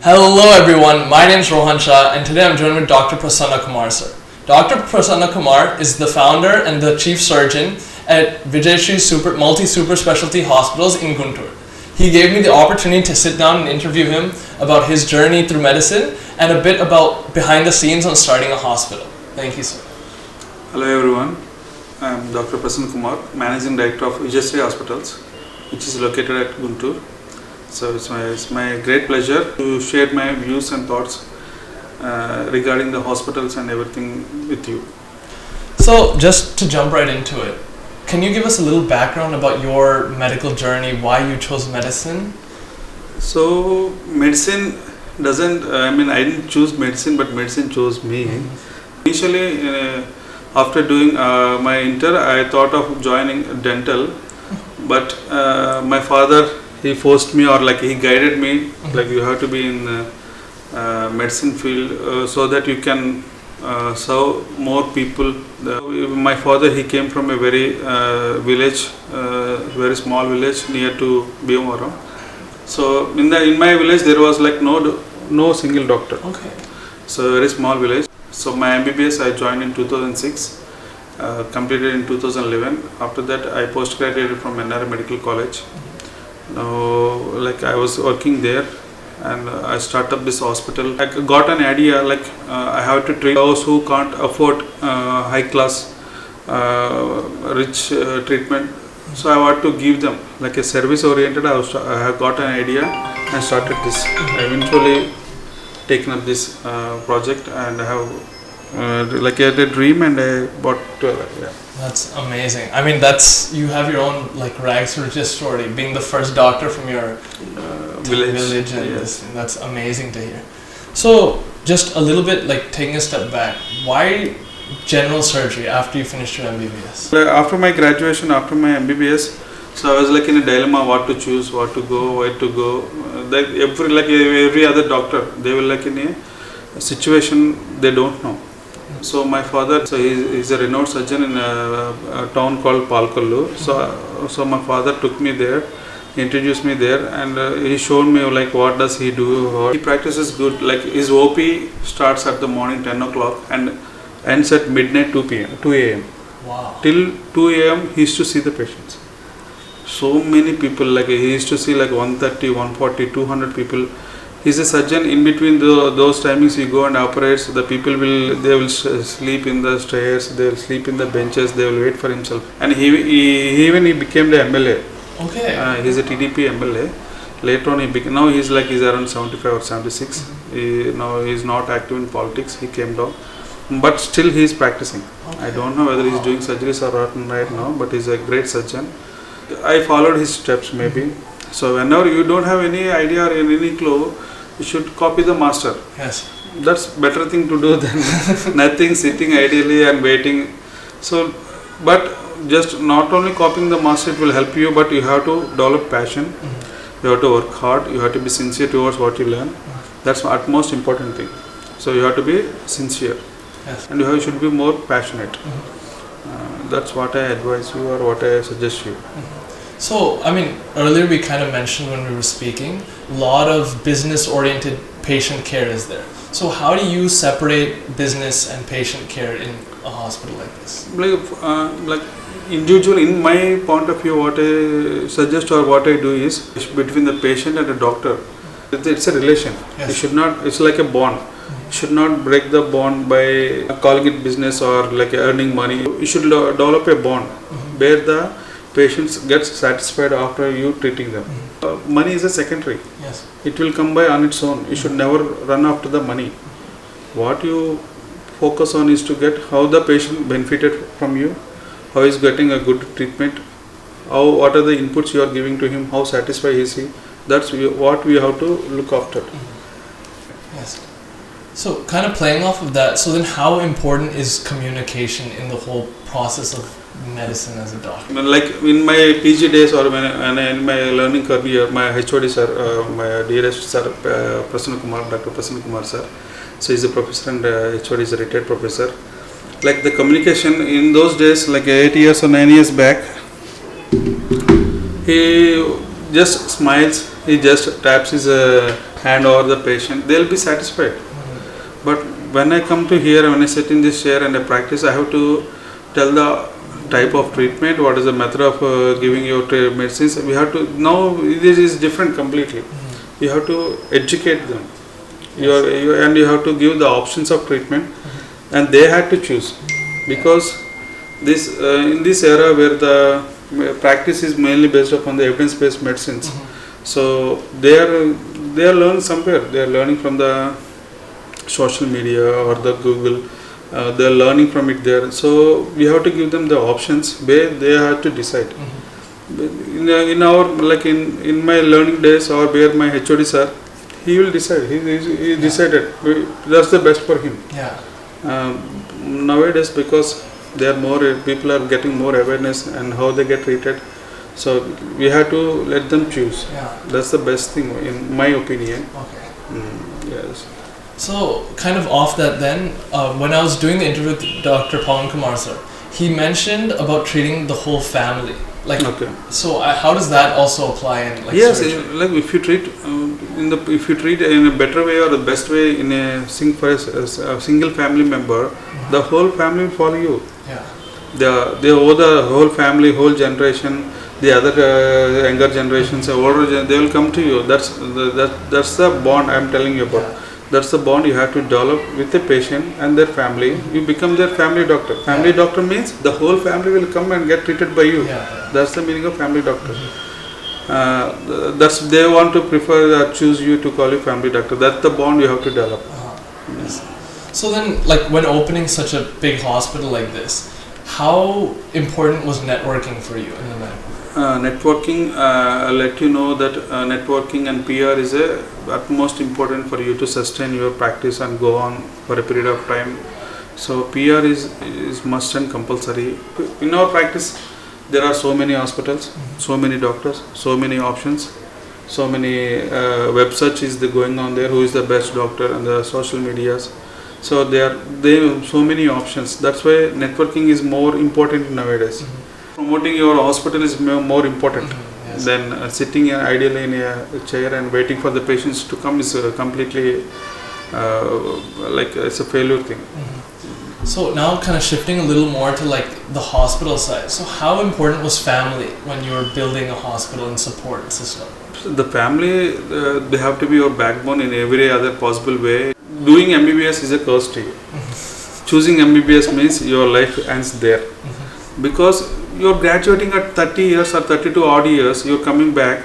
Hello everyone, my name is Rohan Shah and today I'm joined with Dr. Prasanna Kumar sir. Dr. Prasanna Kumar is the founder and the chief surgeon at Vijaysree Multisuperspecialty Hospitals in Guntur. He gave me the opportunity to sit down and interview him about his journey through medicine and a bit about behind the scenes on starting a hospital. Thank you sir. Hello everyone, I am Dr. Prasanna Kumar, Managing Director of Vijaysree Hospitals, which is located at Guntur. So it's my great pleasure to share my views and thoughts regarding the hospitals and everything with you. So just to jump right into it, can you give us a little background about your medical journey, why you chose medicine? So medicine doesn't, I didn't choose medicine, but medicine chose me. Initially, after doing my inter, I thought of joining dental, but my father, he forced me, or like he guided me, like you have to be in medicine field so that you can serve more people. My father, he came from a very village, very small village near to Bhimavaram. So in my village there was like no single doctor. Okay. So very small village. So my MBBS I joined in 2006, completed in 2011. After that I post-graduated from NR Medical College. Now, like I was working there, and I started up this hospital. I got an idea like I have to treat those who can't afford high class, rich treatment. So I want to give them like a service oriented. I have got an idea and started this. I eventually taken up this project, and I have like I had a dream, and I bought. Yeah. That's amazing. I mean, you have your own like rags to riches story, being the first doctor from your village, and yes. that's amazing to hear. So, just a little bit like taking a step back, why general surgery after you finished your MBBS? After my graduation, after my MBBS, so I was like in a dilemma: what to choose, what to go, where to go. Every other doctor, they were like in a situation they don't know. So my father, so he's a renowned surgeon in a town called Palkallu. So my father took me there, introduced me there, and he showed me like what does he do. He practices good. Like his OP starts at the morning 10 o'clock and ends at midnight 2 a.m. Wow. Till 2 a.m. he used to see the patients. So many people, like he used to see like 130, 140, 200 people. He's a surgeon. In between those timings he go and operates. The people will sleep in the stairs, they will sleep in the benches, they will wait for himself. And he became the MLA. Okay. He's a TDP MLA. Later on now he's around 75 or 76. Now he's not active in politics. He came down, but still he is practicing. Okay. I don't know whether he's doing surgeries or not right now, but he's a great surgeon. I followed his steps maybe. So whenever you don't have any idea or any clue, you should copy the master. Yes. That's better thing to do than nothing, sitting ideally and waiting. So, but just not only copying the master, it will help you, but you have to develop passion. You have to work hard. You have to be sincere towards what you learn. That's the utmost important thing. So you have to be sincere. Yes. And you should be more passionate. That's what I advise you, or what I suggest you. So, I mean, earlier we kind of mentioned when we were speaking, a lot of business-oriented patient care is there. So how do you separate business and patient care in a hospital like this? Like individual, in my point of view, what I suggest or what I do is between the patient and the doctor. It's a relation. Yes. You should not. It's like a bond. You should not break the bond by calling it business or like earning money. You should develop a bond where the patients get satisfied after you treating them. Money is a secondary. Yes. It will come by on its own. You should never run after the money. What you focus on is to get how the patient benefited from you, how he is getting a good treatment, what are the inputs you are giving to him, how satisfied is he. That's what we have to look after. Yes. So kind of playing off of that, so then how important is communication in the whole process of medicine as a doctor? Like in my PG days or in my learning career, my HOD sir, my dearest sir, Prasanna Kumar, Dr. Prasanna Kumar sir, so he's a professor and HOD is a retired professor. Like the communication in those days, like 8 years or 9 years back, he just smiles, He just taps his hand over the patient. They'll be satisfied. But when I come to here, when I sit in this chair and I practice, I have to tell the type of treatment, what is the method of giving your medicines. We have to now. This is different completely. You have to educate them. And you have to give the options of treatment, and they had to choose, because this in this era where the practice is mainly based upon the evidence-based medicines. So they are learning somewhere. They are learning from the social media or the Google. They are learning from it there. So we have to give them the options where they have to decide. In our in my learning days, or where my HODs are, he will decide. He decided that's the best for him. Nowadays, because people are getting more awareness and how they get treated, so we have to let them choose. That's the best thing in my opinion. Yes. So kind of off that then, when I was doing the interview with Dr. Prasanna Kumar sir, he mentioned about treating the whole family. So how does that also apply in surgery? Like if you treat in a better way or the best way in a single family member, the whole family will follow you. They owe the whole family, whole generation, the other younger generations, older they will come to you. That's the bond I am telling you about. That's the bond you have to develop with the patient and their family. You become their family doctor. Family doctor means the whole family will come and get treated by you. That's the meaning of family doctor. That's they want to choose you to call you family doctor. That's the bond you have to develop. Yes. So then, when opening such a big hospital like this, how important was networking for you in the medical? Networking, I'll let you know that networking and PR is utmost important for you to sustain your practice and go on for a period of time. So PR is must and compulsory. In our practice, there are so many hospitals, so many doctors, so many options, so many web search is going on there. Who is the best doctor and the social medias? So there are so many options. That's why networking is more important nowadays. Promoting your hospital is more important than sitting ideally in a chair and waiting for the patients to come is completely it's a failure thing. So now kind of shifting a little more to the hospital side. So how important was family when you were building a hospital and support system? The family, they have to be your backbone in every other possible way. Doing MBBS is a curse to you. Choosing MBBS means your life ends there. Because you're graduating at 30 years or 32 odd years, you're coming back.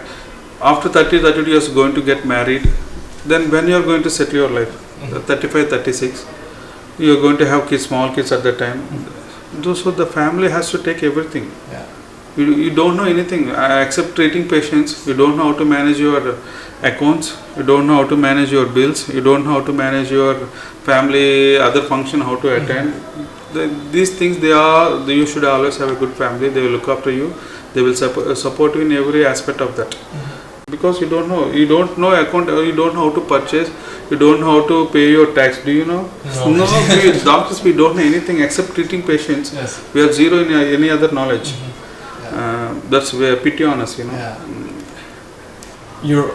After 32 years, going to get married. Then when you're going to settle your life? 35, 36. You're going to have kids, small kids at that time. So the family has to take everything. You don't know anything except treating patients. You don't know how to manage your accounts. You don't know how to manage your bills. You don't know how to manage your family, other function, how to attend. These things you should always have a good family. They will look after you. They will support you in every aspect of that. Because you don't know account, you don't know how to purchase, you don't know how to pay your tax. Do you know? No, doctors, we don't know anything except treating patients. We are zero in any other knowledge. That's where pity on us, You're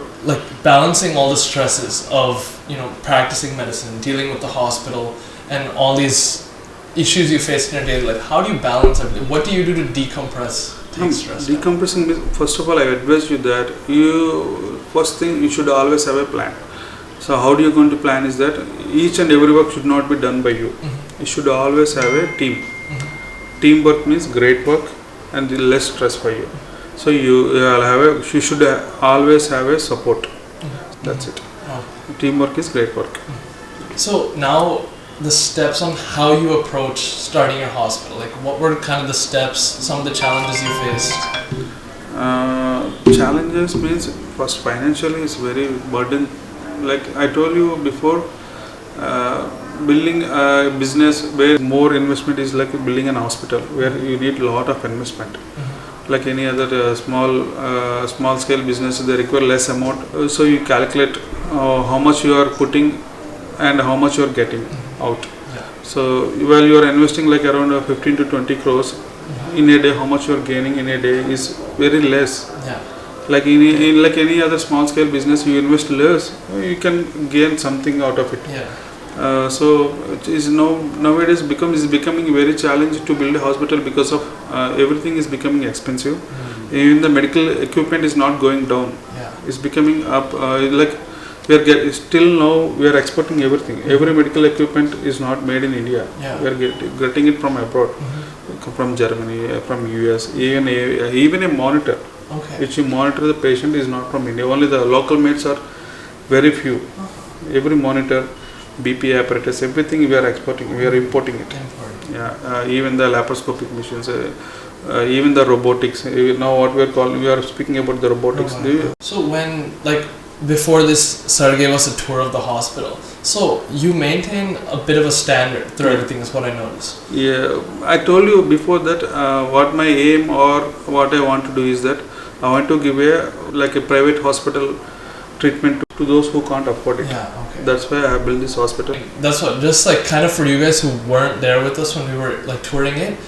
balancing all the stresses of practicing medicine, dealing with the hospital, and all these issues you face in your daily life. How do you balance everything? What do you do to decompress? Decompressing means, first of all, I advise you that first thing you should always have a plan. So how do you going to plan is that each and every work should not be done by you. You should always have a team. Teamwork means great work and less stress for you. So you should always have a support. That's it. Teamwork is great work. So now the steps on how you approach starting your hospital. What were kind of the steps, some of the challenges you faced? Challenges means first financially is very burden. Like I told you before, building a business where more investment is like building an hospital where you need a lot of investment. Like any other small scale business, they require less amount. So you calculate how much you are putting and how much you are getting out. So while you are investing around 15 to 20 crores in a day, how much you are gaining in a day is very less. Like in like any other small scale business, you invest less, you can gain something out of it. Yeah. So it is nowadays becoming very challenging to build a hospital because of everything is becoming expensive. Even the medical equipment is not going down. Yeah. It's becoming up. Like still now we are exporting everything. Every medical equipment is not made in India. Yeah. We are getting it from abroad, from Germany, from US. Even a monitor, Okay. which you monitor the patient, is not from India. Only the local mates are very few. Every monitor, BP apparatus, everything we are exporting, we are importing it. Yeah, even the laparoscopic machines, even the robotics. Now what we are speaking about the robotics. So when, like, before this, sir gave us a tour of the hospital. So you maintain a bit of a standard through everything, is what I noticed. Yeah, I told you before that what my aim or what I want to do is that I want to give a private hospital treatment to those who can't afford it. Yeah, okay. That's why I have built this hospital. That's what, just like kind of for you guys who weren't there with us when we were like touring it,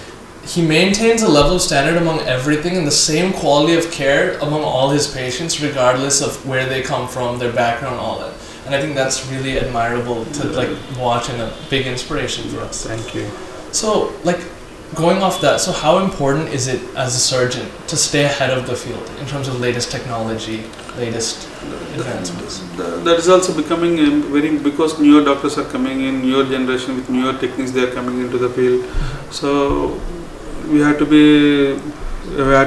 he maintains a level of standard among everything and the same quality of care among all his patients, regardless of where they come from, their background, all that. And I think that's really admirable to like watch and a big inspiration for us. Thank you. So, like, going off that, so how important is it as a surgeon to stay ahead of the field in terms of latest technology, latest advancements? That is also becoming because newer doctors are coming in, newer generation with newer techniques, they are coming into the field. So we have to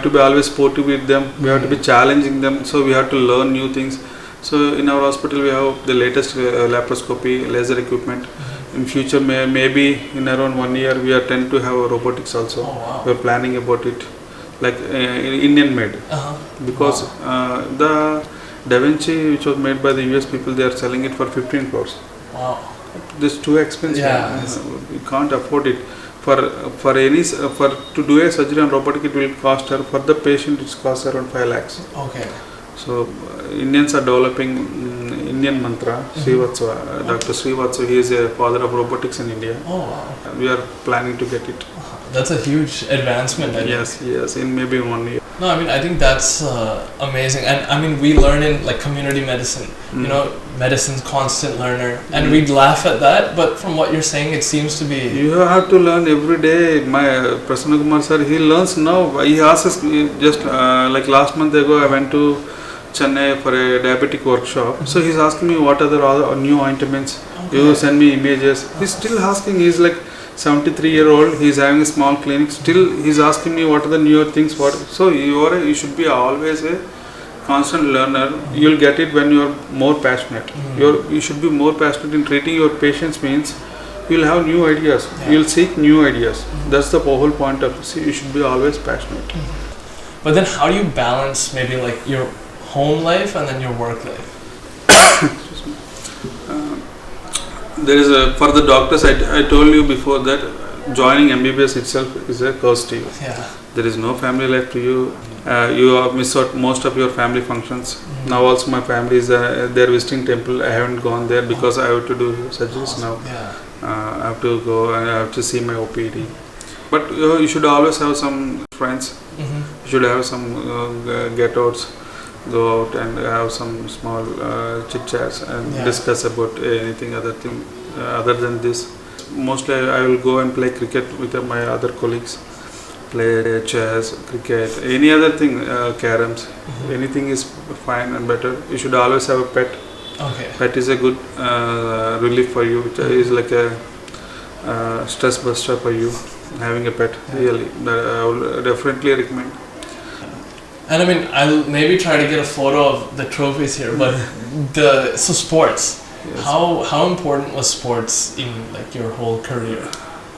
be always sportive with them. We have to be challenging them. So we have to learn new things. So in our hospital we have the latest laparoscopy, laser equipment. In future, maybe in around 1 year, we are tend to have robotics also. Oh, wow. We are planning about it, like Indian made. Because the Da Vinci, which was made by the US people, they are selling it for 15 crores. Wow. This is too expensive. Yeah. We can't afford it. For to do a surgery on robotic, it will cost her, for the patient it costs around 5 lakhs. Okay. So Indians are developing Indian mantra. Srivatsa, Dr. Srivatsa, he is a father of robotics in India. Oh, wow. We are planning to get it. That's a huge advancement, I think. Yes, in maybe 1 year. No, I mean, I think that's amazing. And I mean, we learn in like community medicine, you know, medicine's constant learner. And we'd laugh at that, but from what you're saying, it seems to be... You have to learn every day. My Prasanna Kumar sir, he learns now. He asks just like last month ago, I went to Chennai for a diabetic workshop. So he's asking me what are the new ointments. Okay. You send me images. He's still asking. He's like 73-year-old. He's having a small clinic. Still, he's asking me what are the newer things. So you should be always a constant learner. You'll get it when you're more passionate. You should be more passionate in treating your patients. Means you'll have new ideas. Yeah. You'll seek new ideas. That's the whole point of it. You should be always passionate. But then, how do you balance maybe like your home life and then your work life? There is for the doctors, I told you before that joining MBBS itself is a curse to you. Yeah. There is no family life to you. You have missed out most of your family functions. Now also my family is they're visiting temple. I haven't gone there because I have to do surgeries now. Yeah. I have to go and I have to see my OPD. But you should always have some friends. You should have some get-outs. Go out and have some small chit chats and discuss about anything other than this. Mostly I will go and play cricket with my other colleagues, play chess, cricket, any other thing, caroms. Anything is fine and better. You should always have a pet. Okay. Pet is a good relief for you. It is like a stress buster for you. Having a pet, really, I will definitely recommend. And I mean, I'll maybe try to get a photo of the trophies here, but so sports. Yes. How important was sports in like your whole career?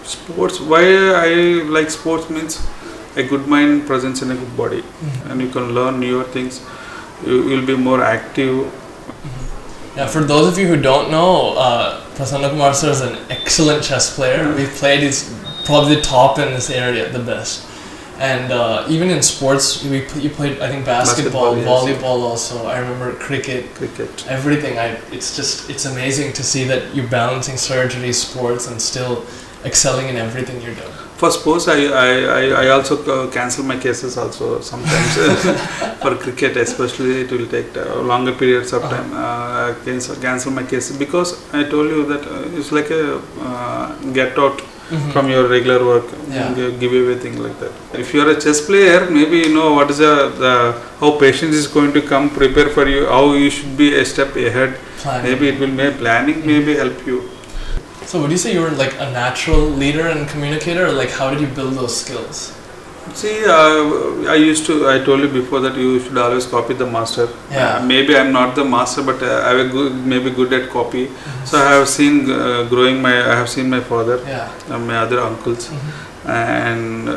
Sports, why I like sports means a good mind presence in a good body, and you can learn newer things. You'll be more active. Yeah, for those of you who don't know, Prasanna Kumar sir is an excellent chess player. We've played, he's probably the top in this area, the best. And even in sports, you played, I think, basketball, volleyball also. I remember cricket, everything. It's amazing to see that you're balancing surgery, sports, and still excelling in everything you're doing. For sports, I also cancel my cases also sometimes. For cricket especially, it will take longer periods of time. I cancel my cases because I told you that it's like a get out from your regular work, give everything like that. If you are a chess player, maybe you know what is how patience is going to come, prepare for you, how you should be a step ahead. Planning. Maybe it will make planning, maybe help you. So would you say you were like a natural leader and communicator, or like how did you build those skills? See, I told you before that you should always copy the master. Yeah. Maybe I'm not the master, but I am maybe good at copy. So I have seen I have seen my father, my other uncles, and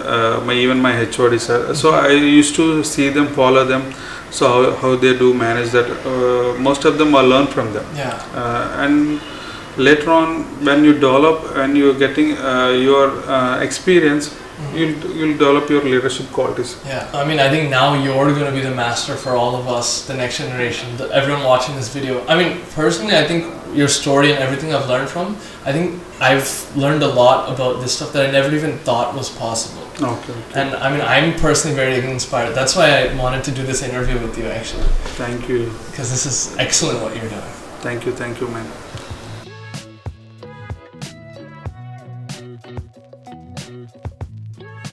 even my HOD sir. So I used to see them, follow them. So how they do manage that. Most of them I learn from them. And later on, when you develop and you're getting your experience, you'll develop your leadership qualities. Yeah, I mean, I think now you're going to be the master for all of us, the next generation, everyone watching this video. I mean, personally, I think your story and everything I've learned from, I think I've learned a lot about this stuff that I never even thought was possible. Okay. And I mean, I'm personally very inspired. That's why I wanted to do this interview with you, actually. Thank you. Because this is excellent what you're doing. Thank you, man.